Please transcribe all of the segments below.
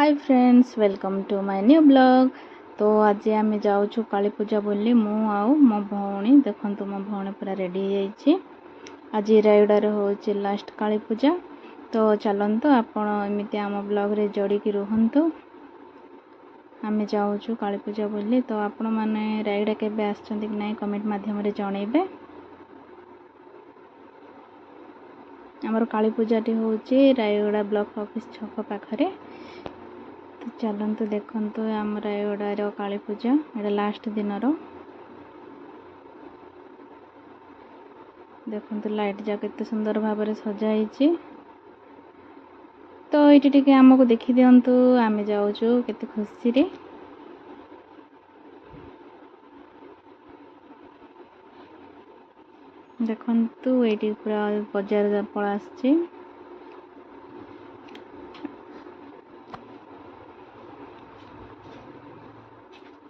Hi friends, welcome to my new blog. तो आज आम जाऊँ काली पूजा बोली मु आउ मो भौणी देखंतु मो भौणी पूरा रेडी हो आज रायगड़ार हो लास्ट काली पूजा। तो चलतु आपण एमती आम ब्लॉग रे जोड़िकी रुहतु। आम जाऊँ काली पूजा बोली। तो आपण मैंने रायगड़ा केबे आछंती कि नहीं कमेंट माध्यम जनइबे। आमर काली पूजाटी हूँ रायगड़ा ब्लॉक ऑफिस छक पाखरे। तो चलतु देखंतु आम रायगड़ार काली पूजा एटा लास्ट दिन देखंतु लाइट जा केते सुंदर भाव में सजाई। तो ये टिके आमको देखि दियंतु आमे जाऊँ केते खुशी रे। देखंतु ये पूरा बाजार पड़ा आछि।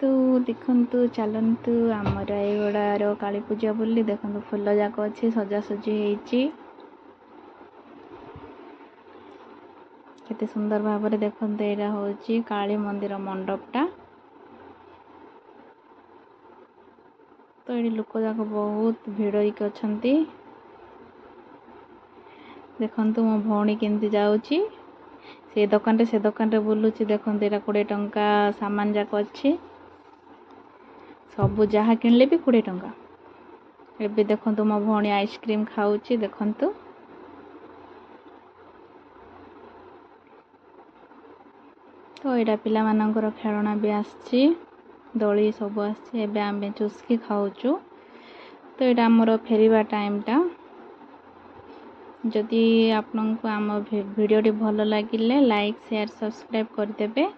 तो देखंतु चलंतु आम रायगड़ार काली पूजा बोली देखंतु फूल जाक अच्छी सजासजी होती केते सुंदर भाव में। देखंतु एरा होची काली मंदिर मंडपटा। तो ये लोक जाक बहुत भिड़ होइक अछंती। देखंतु मो भौणी केमती जाउची से दुकान रे बुलुची। देखंतु एरा 20 टंका सामान जाक अच्छी सबू जहाँ किनले भी 20 टंका। एबे देखंतु मो भौणी आइसक्रीम खाऊची। देखंतु तो यहाँ पिला मानकर खेलना भी आसी दली सब आसी आम चुस्की खाऊचु। तो यहाँ आमर फेरिबा टाइमटा। जदि आपन को आम वीडियो भल लगिले लाइक शेयर सब्सक्राइब करदेबे।